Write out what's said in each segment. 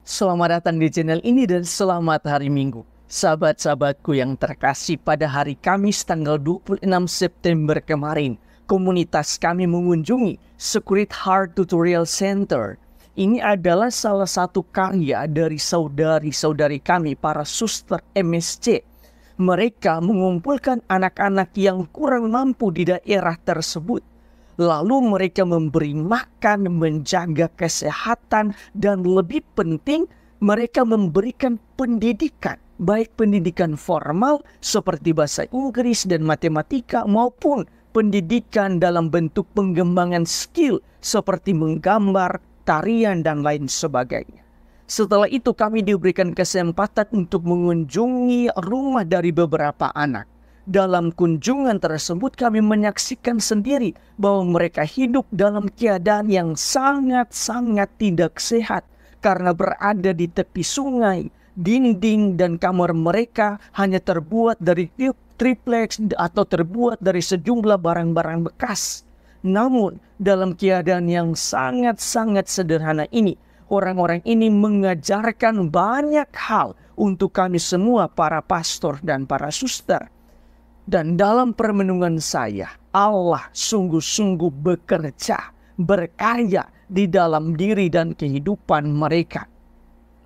Selamat datang di channel ini dan selamat hari Minggu. Sahabat-sahabatku yang terkasih, pada hari Kamis tanggal 26 September kemarin, komunitas kami mengunjungi Secret Heart Tutorial Center. Ini adalah salah satu karya dari saudari-saudari kami, para suster MSC. Mereka mengumpulkan anak-anak yang kurang mampu di daerah tersebut. Lalu mereka memberi makan, menjaga kesehatan, dan lebih penting mereka memberikan pendidikan. Baik pendidikan formal seperti bahasa Inggris dan matematika maupun pendidikan dalam bentuk pengembangan skill seperti menggambar, tarian, dan lain sebagainya. Setelah itu kami diberikan kesempatan untuk mengunjungi rumah dari beberapa anak. Dalam kunjungan tersebut kami menyaksikan sendiri bahwa mereka hidup dalam keadaan yang sangat-sangat tidak sehat karena berada di tepi sungai. Dinding dan kamar mereka hanya terbuat dari triplex atau terbuat dari sejumlah barang-barang bekas. Namun dalam keadaan yang sangat-sangat sederhana ini, orang-orang ini mengajarkan banyak hal untuk kami semua, para pastor dan para suster. Dan dalam permenungan saya, Allah sungguh-sungguh bekerja, berkarya di dalam diri dan kehidupan mereka.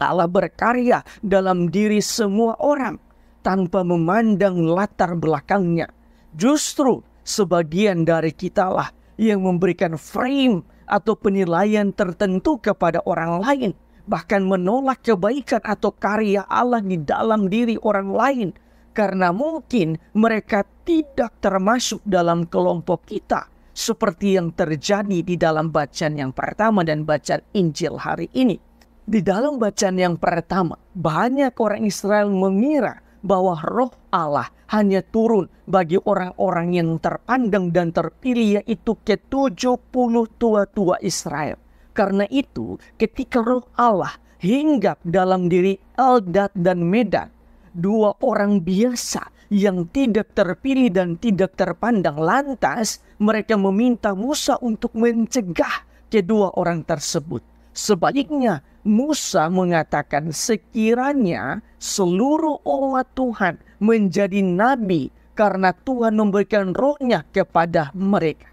Allah berkarya dalam diri semua orang tanpa memandang latar belakangnya. Justru sebagian dari kitalah yang memberikan frame atau penilaian tertentu kepada orang lain, bahkan menolak kebaikan atau karya Allah di dalam diri orang lain. Karena mungkin mereka tidak termasuk dalam kelompok kita. Seperti yang terjadi di dalam bacaan yang pertama dan bacaan Injil hari ini. Di dalam bacaan yang pertama, banyak orang Israel mengira bahwa roh Allah hanya turun bagi orang-orang yang terpandang dan terpilih, yaitu ke-70 tua-tua Israel. Karena itu, ketika roh Allah hinggap dalam diri Eldad dan Medad, dua orang biasa yang tidak terpilih dan tidak terpandang, lantas mereka meminta Musa untuk mencegah kedua orang tersebut. Sebaliknya, Musa mengatakan sekiranya seluruh umat Tuhan menjadi nabi karena Tuhan memberikan rohnya kepada mereka.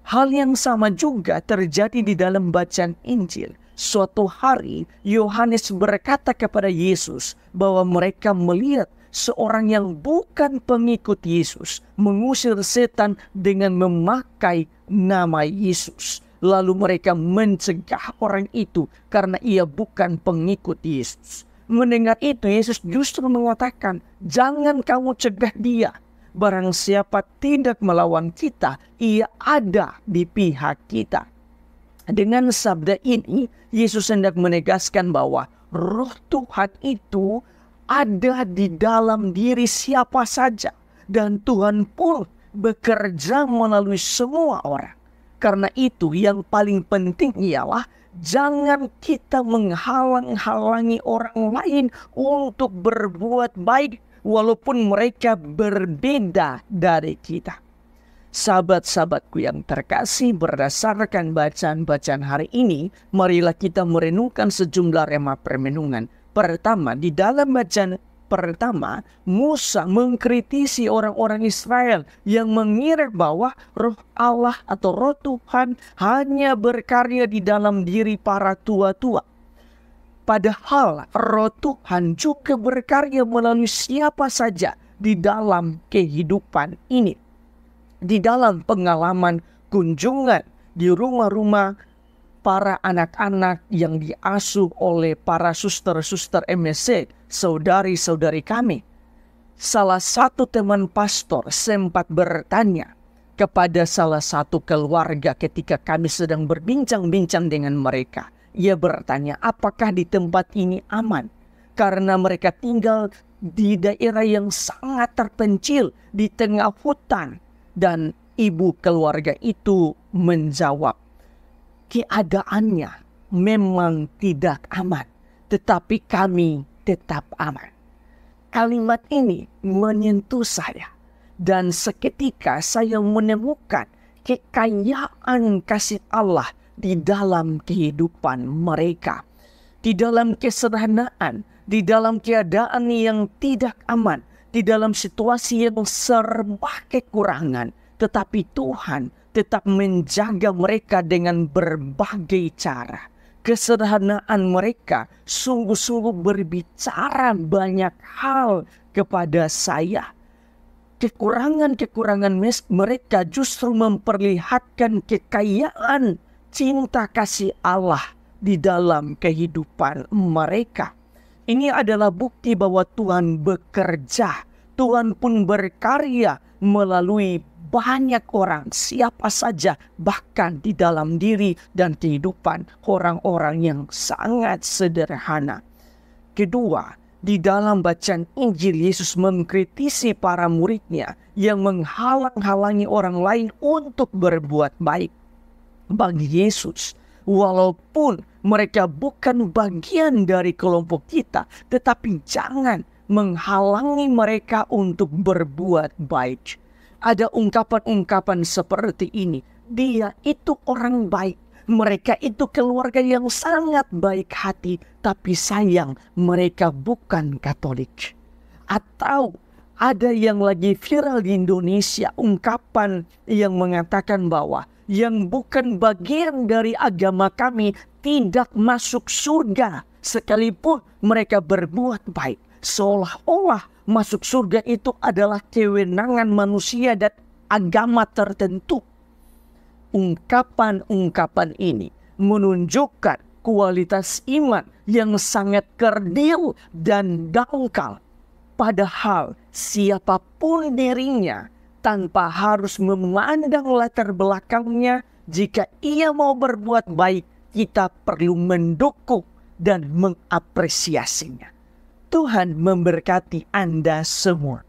Hal yang sama juga terjadi di dalam bacaan Injil. Suatu hari Yohanes berkata kepada Yesus bahwa mereka melihat seorang yang bukan pengikut Yesus mengusir setan dengan memakai nama Yesus. Lalu mereka mencegah orang itu karena ia bukan pengikut Yesus. Mendengar itu, Yesus justru mengatakan, "Jangan kamu cegah dia. Barang siapa tidak melawan kita, ia ada di pihak kita." Dengan sabda ini, Yesus hendak menegaskan bahwa roh Tuhan itu ada di dalam diri siapa saja. Dan Tuhan pun bekerja melalui semua orang. Karena itu yang paling penting ialah jangan kita menghalang-halangi orang lain untuk berbuat baik walaupun mereka berbeda dari kita. Sahabat-sahabatku yang terkasih, berdasarkan bacaan-bacaan hari ini, marilah kita merenungkan sejumlah rema permenungan. Pertama, di dalam bacaan pertama, Musa mengkritisi orang-orang Israel yang mengira bahwa roh Allah atau roh Tuhan hanya berkarya di dalam diri para tua-tua. Padahal roh Tuhan juga berkarya melalui siapa saja di dalam kehidupan ini. Di dalam pengalaman kunjungan di rumah-rumah para anak-anak yang diasuh oleh para suster-suster MSC, saudari-saudari kami, salah satu teman pastor sempat bertanya kepada salah satu keluarga ketika kami sedang berbincang-bincang dengan mereka. Ia bertanya, apakah di tempat ini aman? Karena mereka tinggal di daerah yang sangat terpencil di tengah hutan. Dan ibu keluarga itu menjawab, keadaannya memang tidak aman, tetapi kami tetap aman. Kalimat ini menyentuh saya. Dan seketika saya menemukan kekayaan kasih Allah di dalam kehidupan mereka. di dalam kesederhanaan, di dalam keadaan yang tidak aman, di dalam situasi yang serba kekurangan. Tetapi Tuhan tetap menjaga mereka dengan berbagai cara. Kesederhanaan mereka sungguh-sungguh berbicara banyak hal kepada saya. Kekurangan-kekurangan mereka justru memperlihatkan kekayaan cinta kasih Allah di dalam kehidupan mereka. Ini adalah bukti bahwa Tuhan bekerja. Tuhan pun berkarya melalui banyak orang, siapa saja, bahkan di dalam diri dan kehidupan orang-orang yang sangat sederhana. Kedua, di dalam bacaan Injil, Yesus mengkritisi para muridnya yang menghalang-halangi orang lain untuk berbuat baik. Bagi Yesus, walaupun mereka bukan bagian dari kelompok kita, tetapi jangan menghalangi mereka untuk berbuat baik. Ada ungkapan-ungkapan seperti ini. Dia itu orang baik. Mereka itu keluarga yang sangat baik hati. Tapi sayang, mereka bukan Katolik. Atau ada yang lagi viral di Indonesia, ungkapan yang mengatakan bahwa yang bukan bagian dari agama kami tidak masuk surga sekalipun mereka berbuat baik. Seolah-olah masuk surga itu adalah kewenangan manusia dan agama tertentu. Ungkapan-ungkapan ini menunjukkan kualitas iman yang sangat kerdil dan dangkal. Padahal siapapun dirinya, tanpa harus memandang latar belakangnya, jika ia mau berbuat baik, kita perlu mendukung dan mengapresiasinya. Tuhan memberkati Anda semua.